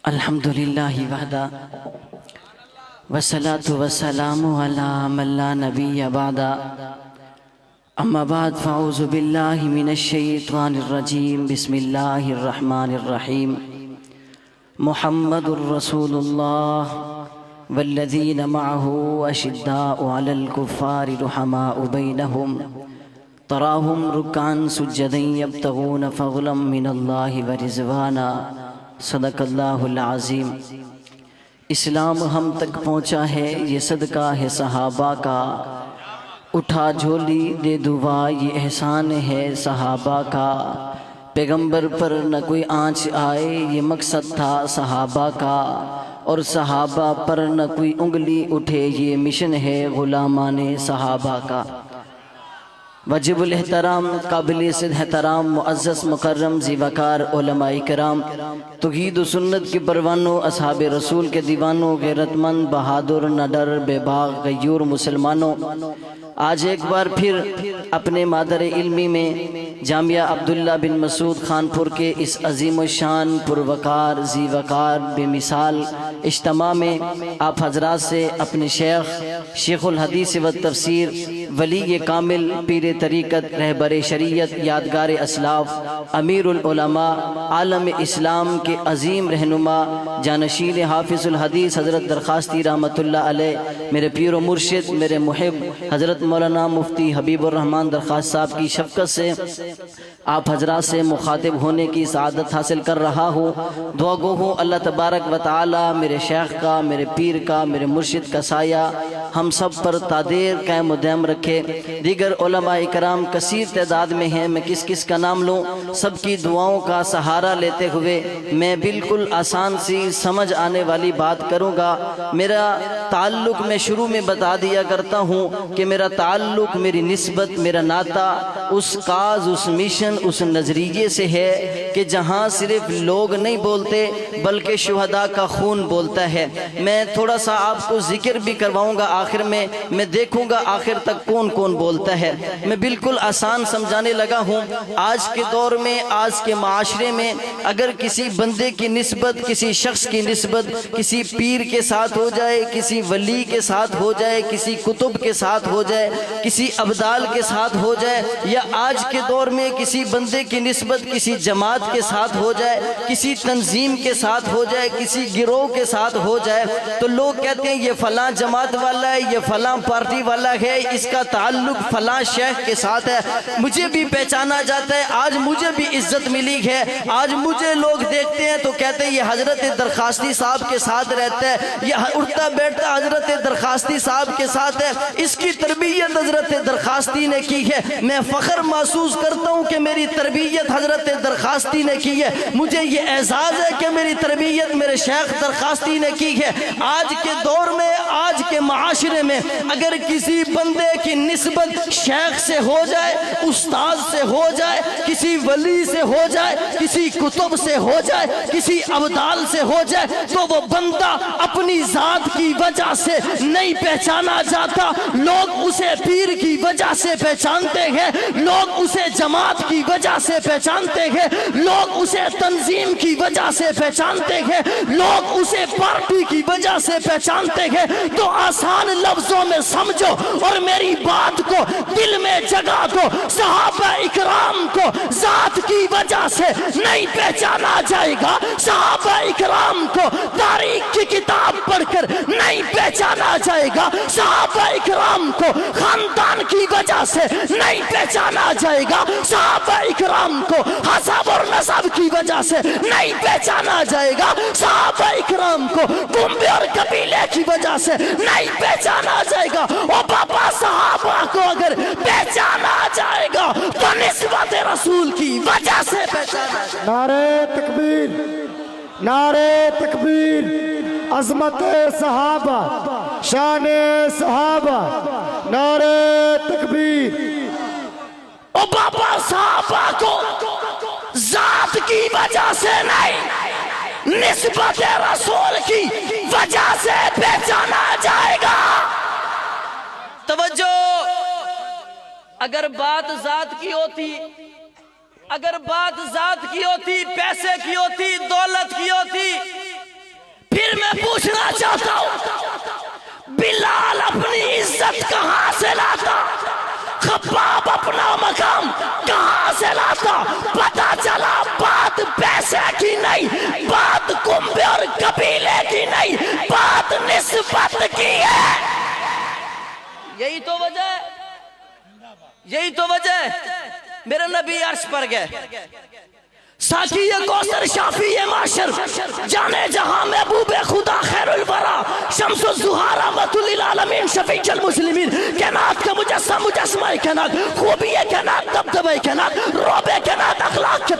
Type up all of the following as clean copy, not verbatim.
الحمدللہ وحدہ والصلاة والسلام علی من لا نبی بعدہ اما بعد فاعوذ باللہ من الشیطان الرجیم بسم اللہ الرحمن الرحیم محمد رسول اللہ والذین معہ اشداء علی الکفار رحماء بینہم تراہم رکعا سجدا یبتغون فضلا من اللہ ورضوانا صدق اللہ العظیم۔ اسلام ہم تک پہنچا ہے یہ صدقہ ہے صحابہ کا، اٹھا جھولی دے دعا یہ احسان ہے صحابہ کا، پیغمبر پر نہ کوئی آنچ آئے یہ مقصد تھا صحابہ کا، اور صحابہ پر نہ کوئی انگلی اٹھے یہ مشن ہے غلامان صحابہ کا۔ واجب الاحترام، قابل صد احترام، معزز مکرم ذی وقار علماء کرام، توحید و سنت کی پروانوں، اصحاب رسول کے دیوانوں، غیرت مند بہادر نڈر بے باغ غیور مسلمانوں، آج ایک بار پھر اپنے مادر علمی میں جامعہ عبداللہ بن مسعود خانپور کے اس عظیم الشان پروقار ذی وقار بے مثال اجتماع میں آپ حضرات سے اپنے شیخ الحدیث و تفسیر ولی کامل پیر طریقت رہبر شریعت یادگار اسلاف امیر العلماء عالم اسلام کے عظیم رہنما جانشین حافظ الحدیث حضرت درخواستی رحمۃ اللہ علیہ، میرے پیر و مرشد میرے محب حضرت مولانا مفتی حبیب الرحمن درخواست صاحب کی شفقت سے آپ حضرات سے مخاطب ہونے کی سعادت حاصل کر رہا ہوں۔ دعا گو ہوں اللہ تبارک و تعالی میرے شیخ کا، میرے پیر کا، میرے مرشد کا سایہ ہم سب پر تادیر قائم و دائم رکھے۔ دیگر علماء کرام کثیر تعداد میں ہیں، میں کس کا نام لوں؟ سب کی دعاؤں کا سہارا لیتے ہوئے میں بالکل آسان سی سمجھ آنے والی بات کروں گا۔ میرا تعلق میں شروع میں بتا دیا کرتا ہوں کہ میرا تعلق، میری نسبت، میرا ناتا اس کاز، اس مشن، اس نظریے سے ہے کہ جہاں صرف لوگ نہیں بولتے بلکہ شہداء کا خون بولتا ہے۔ میں تھوڑا سا آپ کو ذکر بھی کرواؤں گا آخر میں دیکھوں گا آخر تک کون کون بولتا ہے۔ میں بالکل آسان سمجھانے لگا ہوں۔ آج کے دور میں، آج کے معاشرے میں اگر کسی بندے کی نسبت، کسی شخص کی نسبت کسی پیر کے ساتھ ہو جائے، کسی ولی کے ساتھ ہو جائے، کسی کتب کے ساتھ ہو جائے، کسی ابدال کے ساتھ ہو جائے، یا آج کے دور میں کسی بندے کی نسبت کسی جماعت کے ساتھ ہو جائے، کسی تنظیم کے ساتھ ہو جائے، کسی گروہ کے ساتھ ہو جائے، تو لوگ کہتے ہیں یہ فلاں جماعت والا ہے، یہ فلاں پارٹی والا ہے، اس کا تعلق فلاں شیخ کے ساتھ ہے، مجھے بھی پہچانا جاتا ہے، آج مجھے بھی عزت ملی ہے، آج مجھے لوگ دیکھتے ہیں تو کہتے ہیں یہ حضرت درخواستی صاحب کے ساتھ رہتا ہے، یہ اٹھتا بیٹھتا حضرت درخواستی صاحب کے ساتھ ہے، اس کی تربیت حضرت درخواستی نے کی ہے۔ میں فخر محسوس کرتا ہوں کہ میری تربیت حضرت درخواستی نے کی ہے، مجھے یہ اعزاز ہے کہ میری تربیت میرے شیخ درخواستی نے کی ہے۔ آج کے دور میں، آج کے معاشرے میں اگر کسی بندے کی نسبت شیخ سے ہو جائے، استاد سے ہو جائے، کسی ولی سے ہو جائے، کسی کتب سے ہو جائے، کسی ابدال سے ہو جائے، تو وہ بندہ اپنی ذات کی وجہ سے نہیں پہچانا جاتا، لوگ اسے پیر کی وجہ سے پہچانتے ہیں، لوگ اسے جماعت کی وجہ سے پہچانتے ہیں، لوگ اسے تنظیم کی وجہ سے پہچانتے ہیں، لوگ اسے پارٹی کی وجہ سے پہچانتے ہیں۔ تو آسان لفظوں میں سمجھو اور میری بات کو دل میں جگہ دو، صحابہ اکرام کو ذات کی وجہ سے نہیں پہچانا جائے گا، صحابہ اکرام کو تاریخ کی کتاب پڑھ کر نہیں پہچانا جائے گا، صحابہ اکرام کو خاندان کی وجہ سے نہیں پہچانا جائے گا، صحابہ اکرام کو حسب اور نسب کی وجہ سے نہیں پہچانا جائے گا، صحابہ اکرام کو کنبے اور قبیلے کی وجہ سے نہیں پہچانا جائے گا۔ اور بابا صحابہ کو اگر پہچانا جائے گا تو نسبت رسول کی وجہ سے پہچانا جائے گا۔ نعرہ تکبیر، نعرہ تکبیر، عظمت صحابہ، شان صحابہ، نعرہ تکبیر۔ اور بابا صحابہ کو ذات کی وجہ سے نہیں، نسبت رسول کی وجہ سے پہچانا جائے گا۔ توجہ، اگر بات ذات کی ہوتی، اگر بات ذات کی ہوتی، پیسے کی ہوتی، دولت کی ہوتی، بلال اپنی عزت کہاں سے لاتا، خباب اپنا مقام کہاں سے لاتا؟ پتا چلا بات پیسے کی نہیں، بات کنبے اور قبیلے کی نہیں، بات نسبت کی ہے۔ یہی تو وجہ ہے، یہی تو وجہ ہے میرے نبی عرش پر گئے، ساقی کوثر شافی معاشر جانے جہاں محبوب خدا خیر الورا شمس الزہا رحمت للعالمین شفیع المسلمین، کائنات کا مجسم مجسمہ کائنات، خوبی کائنات دبدبہ کائنات، روب کائنات، اخلاق کے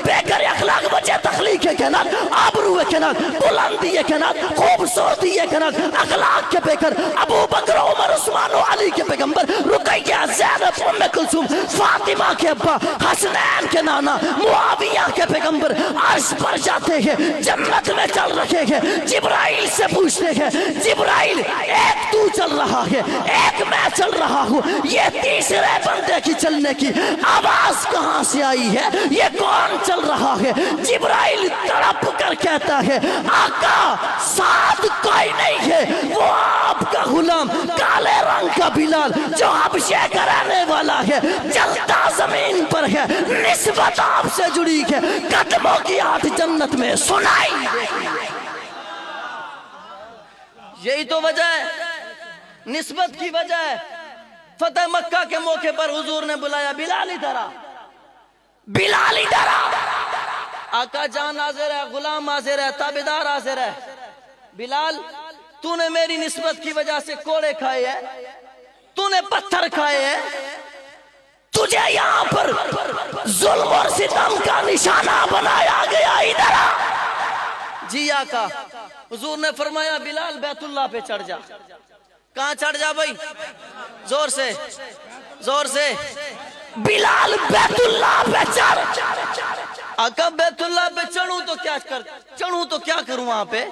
پیکر اخلاق وجہ تخلیق کائنات، آبرو کائنات، بلندی کائنات، خوبصورتی کائنات، اخلاق کے پیکر، ابو بکر عمر عثمان و علی کے پیغمبر، رقیہ زینب ام کلثوم فاطمہ کے ابا حسنین کے نانا معاویہ کے پیغمبر عرش پر جاتے ہیں، جنت میں چل رکھے ہیں، جبرائیل سے پوچھتے ہیں جبرائیل ایک تو چل رہا ہے ایک میں چل رہا ہوں، یہ تیسرے بندے کی چلنے کی آواز کہاں سے آئی ہے، یہ کون چل رہا ہے؟ جبرائیل تڑپ کر کہتا ہے آقا ساتھ کوئی نہیں ہے، وہ آپ کا غلام کالے رنگ کا بلال جو حبشے کا رہنے والا ہے، چلتا زمین پر ہے، نسبت آپ سے جڑی ہے، قدموں کی آٹھ جنت میں سنائی۔ یہی تو وجہ ہے، نسبت کی وجہ ہے۔ فتح مکہ کے موقع پر حضور نے بلایا بلال ادھر آ، بلال ادھر آ۔ آقا جان حاضر ہے، غلام حاضر ہے، تابعدار حاضر ہے۔ بلال تو نے میری نسبت کی وجہ سے کوڑے کھائے ہیں، تو نے پتھر کھائے ہیں، تجھے یہاں پر ظلم اور ستم کا نشانہ بنایا گیا، ادھر آ۔ جی آقا۔ حضور نے فرمایا بلال بیت اللہ پہ چڑھ جا۔ کہاں چڑھ جا بھائی؟ زور سے زور سے۔ بلال بیت اللہ پہ چڑھ۔ آقا بیت اللہ پہ چڑھوں تو کیا کروں وہاں پہ؟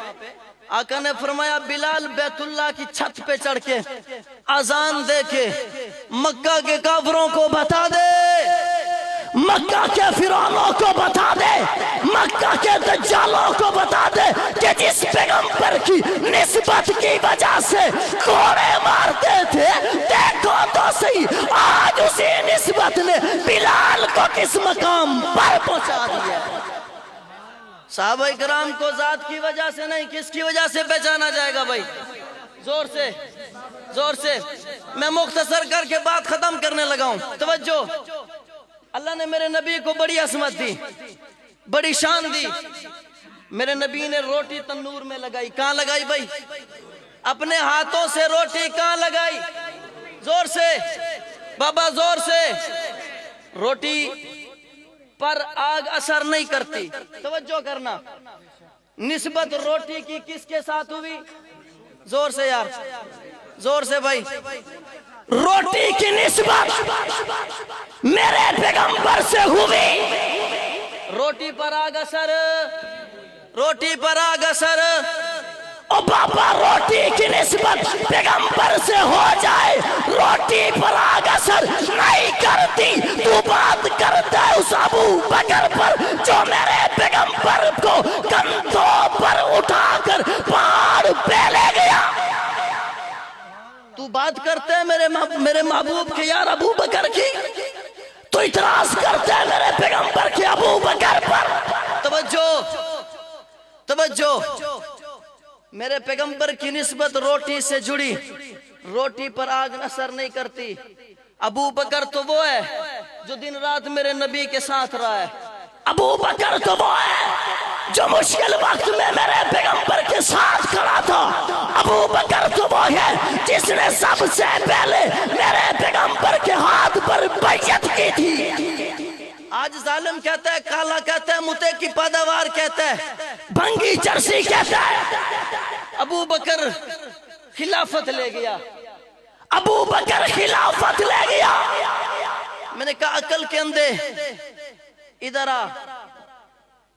آقا نے فرمایا بلال بیت اللہ کی چھت پہ چڑھ کے اذان دے کے مکہ کے کافروں کو بتا دے، مکہ کے فرعونوں کو بتا دے، مکہ کے دجالوں کو بتا دے کہ جس پیغمبر کی نسبت کی وجہ سے کوڑے مارتے تھے، دیکھو تو صحیح آج اسی نسبت نے بلال کو کس مقام پر پہنچا دیا۔ صحابہ کرام کو ذات کی وجہ سے نہیں، کس کی وجہ سے پہچانا جائے گا بھائی؟ زور سے زور سے۔ میں مختصر کر کے بات ختم کرنے لگا ہوں، توجہ۔ اللہ نے میرے نبی کو بڑی عظمت دی، بڑی شان دی۔ میرے نبی نے روٹی تنور میں لگائی، کہاں لگائی بھائی؟ اپنے ہاتھوں سے روٹی کہاں لگائی؟ زور سے بابا، زور سے۔ روٹی پر آگ اثر نہیں کرتی، توجہ کرنا۔ نسبت روٹی کی کس کے ساتھ ہوئی؟ زور سے یار، زور سے بھائی۔ روٹی کی نسبت میرے پیغمبر سے ہوئی۔ روٹی پر آگ اثر، روٹی پر آگ اثر۔ او بابا روٹی کی نسبت پیغمبر سے ہو جائے، روٹی پر آگ اثر نہیں کرتی۔ تو بات کرتا ہے اس ابو بکر پر جو میرے پیغمبر کو کندھوں پر اٹھا کر پہاڑ پہ لے گیا۔ تو بات کرتے ہے میرے محبوب کے یار ابو بکر کی، تو اعتراض کرتے ہے میرے پیغمبر کے ابو بکر پر۔ توجہ توجہ۔ میرے پیغمبر کی نسبت روٹی سے جڑی، روٹی پر آگ اثر نہیں کرتی۔ ابو بکر تو وہ ہے جو دن رات میرے نبی کے ساتھ رہا ہے، ابو بکر تو وہ ہے جو مشکل وقت میں میرے پیغمبر کے ساتھ کھڑا تھا، ابو بکر تو وہ ہے جس نے سب سے پہلے میرے پیغمبر کے ہاتھ پر بیعت کی تھی۔ آج ظالم کہتا ہے، کالا کہتا ہے، متے کی پیداوار کہتا ہے، بھنگی چرسی کہتا ہے۔ ابو بکر خلافت لے گیا، ابو بکر خلافت لے گیا۔ میں نے کہا عقل کے اندھے ادھر آ،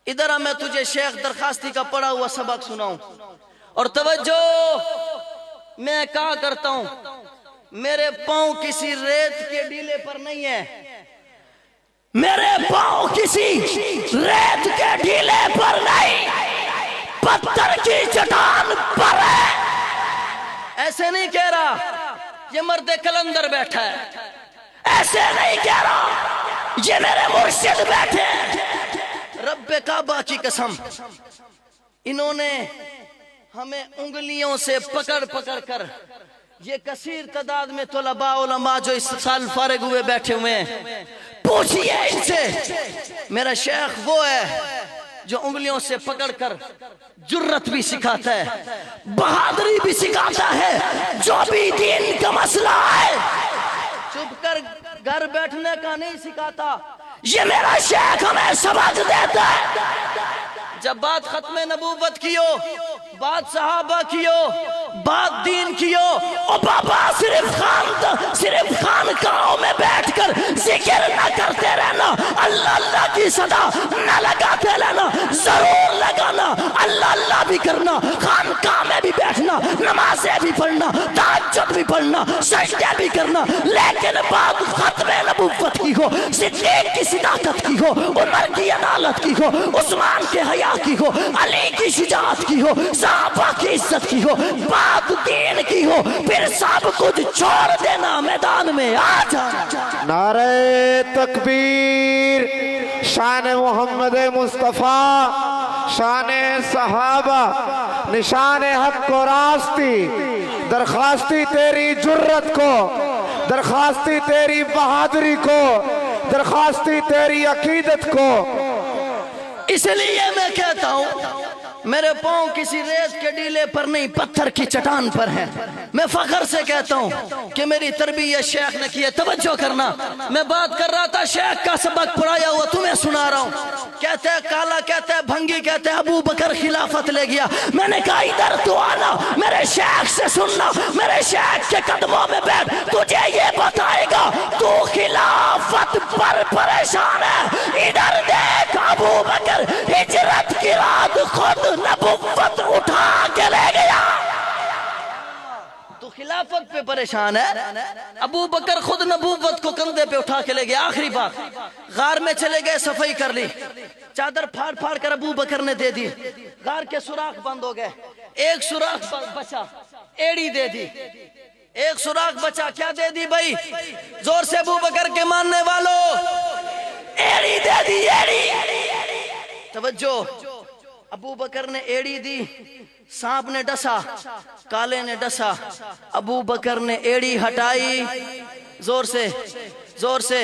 ادھر آ، میں تجھے شیخ درخواستی کا پڑھا ہوا سبق سناؤں۔ اور توجہ، میں کہا کرتا ہوں میرے پاؤں کسی ریت کے ڈیلے پر نہیں ہے، میرے پاؤں کسی ریت کے ڈھیلے پر نہیں، پتھر کی چٹان پر ہے۔ ایسے نہیں کہہ رہا یہ مرد کلندر بیٹھا ہے، ایسے نہیں کہہ رہا یہ میرے مرشد بیٹھے ہیں۔ رب کعبہ کی قسم، انہوں نے ہمیں انگلیوں سے پکڑ پکڑ کر، یہ کثیر تعداد میں طلباء علماء جو اس سال فارغ ہوئے بیٹھے ہوئے ہیں، پوچھئے ان سے، میرا شیخ وہ ہے جو انگلیوں سے پکڑ کر جرت بھی سکھاتا ہے، بہادری بھی سکھاتا ہے، جو بھی دین کا مسئلہ ہے چپ کر گھر بیٹھنے کا نہیں سکھاتا، یہ میرا شیخ ہمیں سبق دیتا ہے۔ جب بات ختم نبوت کی ہو، بات صحابہ کی ہو، بات دین کی ہو، اور بابا صرف خانقاہوں میں بیٹھ کر ذکر نہ کرتے رہنا، اللہ اللہ کی صدا نہ لگاتے رہنا، ضرور لگانا، اللہ اللہ بھی کرنا، خانقاہ میں بھی بیٹھنا، نمازیں بھی پڑھنا، تہجد بھی پڑھنا، سجدے بھی کرنا، لیکن بات ختم نبوت کی ہو، صدیق کی صداقت کی ہو، عمر کی عدالت کی ہو، عثمان کے حیا کی ہو، علی کی شجاعت کی ہو، صحابہ کی عزت کی ہو، بات دین کی ہو، پھر سب کچھ چھوڑ دینا، میدان میں آ جا۔ نعرہ تکبیر، شان محمد مصطفیٰ، شان صحابہ، نشان حق و راستی، درخواستی تیری جرت کو، درخواستی تیری بہادری کو، درخواستی تیری عقیدت کو۔ اس لیے میں کہتا ہوں میرے پاؤں کسی ریت کے ڈیلے پر نہیں، پتھر کی چٹان پر ہیں۔ میں فخر سے کہتا ہوں کہ میری تربیت شیخ نے کی ہے۔ توجہ کرنا، میں بات کر رہا تھا، شیخ کا سبق پڑھایا ہوا تمہیں سنا رہا ہوں۔ کہتے ہیں کالا، کہتے ہیں بھنگی، کہتے ہیں ابو بکر خلافت لے گیا۔ میں نے کہا ادھر تو آنا، میرے شیخ سے سننا، میرے شیخ کے قدموں میں بیٹھ، تجھے یہ بتائے گا تو خلافت پر پریشان ہے۔ ادھر دیکھ، ابو بکر ہجرت کی رات خود نبوت اٹھا کے لے گیا، تو خلافت پہ پریشان ہے۔ ابو بکر خود نبوت کو کندھے پہ اٹھا کے لے گیا۔ آخری بات، غار میں چلے گئے، صفائی کر لی، چادر پھاڑ پھاڑ کر ابو بکر نے دے دی، غار کے سوراخ بند ہو گئے، ایک سوراخ بچا، ایڑی دے دی، ایک سوراخ بچا، کیا دے دی بھائی؟ زور سے ابو بکر کے ماننے والوں، ایڑی دے دی، ایڑی۔ توجہ، ابو بکر نے ایڑی دی، سانپ نے ڈسا، کالے نے ڈسا، ابو بکر نے ایڑی ہٹائی، زور سے زور سے،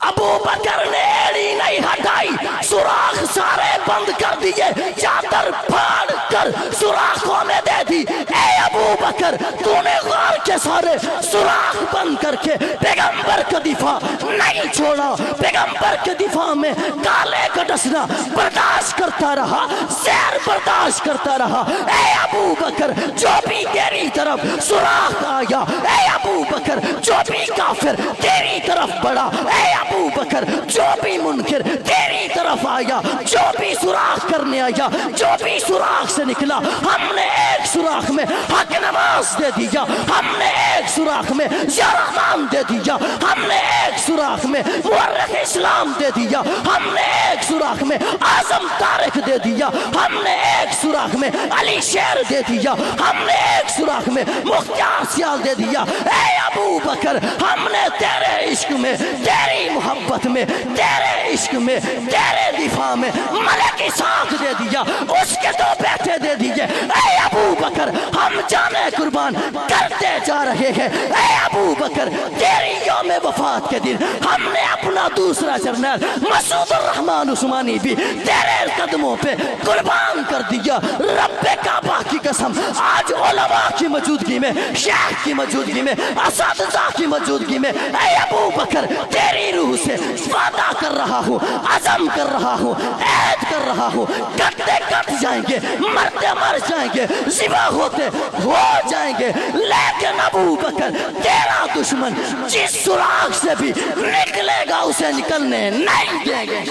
ابو بکر نے ایڑی نہیں ہٹائی، سوراخ سارے بند کر دیے، چادر پھاڑ کر سوراخوں میں دے دی۔ اے ابو بکر، تو نے غار کے سارے سوراخ بند کر کے پیغمبر کا دفاع نہیں چھوڑا، پیغمبر کے دفاع میں کالے کا ڈسنا برداشت کرتا رہا، زہر برداشت کرتا رہا۔ اے ابو بکر، جو بھی تیری طرف سوراخ آیا، اے ابو بکر، جو بھی کافر تیری طرف بڑھا، اے ابو بکر، جو بھی منکر تیری طرف آیا، جو بھی سوراخ کرنے آیا، جو بھی سوراخ سے نکلا، ہم نے ایک سوراخ میں حق نماز دے دیا، ہم نے ایک سوراخ میں یا رحمان دے دیا، ہم نے ایک سوراخ میں مورخ اسلام دے دیا، ہم نے ایک سوراخ میں اعظم طارق دے دیا، ہم نے ایک سوراخ میں علی شیر دے دیا، ہم نے ایک سوراخ میں مختار سیال دے دیا۔ اے ابو بکر، ہم نے تیرے عشق میں، تیری محبت میں، تیرے عشق میں، تیرے دفاع میں ملکی ساتھ دے دیا، اس کے دو بیٹے دے دیے۔ اے ابو بکر، ہم جانے قربان کرتے جا رہے ہیں۔ اے ابو بکر، تیری یوم وفات کے دن ہم نے اپنا دوسرا جرنیل مسعود الرحمن عثمانی بھی تیرے قدموں پہ قربان کر دیا۔ رب کعبہ کی قسم، آج علماء کی موجودگی میں، شیخ کی موجودگی میں، اساتذہ کی موجودگی میں، اے ابو بکر، تیری روح سے وعدہ کر رہا ہوں، عزم کر رہا ہوں، عہد کر رہا ہوں، کٹتے کٹ جائیں گے، مرتے مر جائیں گے، ذبح ہوتے ہو جائیں گے، لیکن ابو بکر، تیرا دشمن جس سوراخ سے بھی نکلے گا اسے نکلنے نہیں دیں گے۔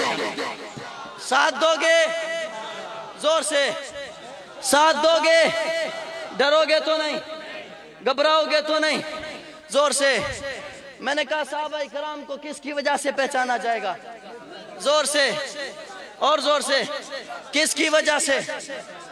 ساتھ دو گے؟ زور سے ساتھ دو گے؟ ڈرو گے تو نہیں؟ گھبراؤ گے تو نہیں؟ زور سے۔ میں نے کہا صحابہ کرام کو کس کی وجہ سے پہچانا جائے گا؟ زور سے اور زور سے، کس کی وجہ سے؟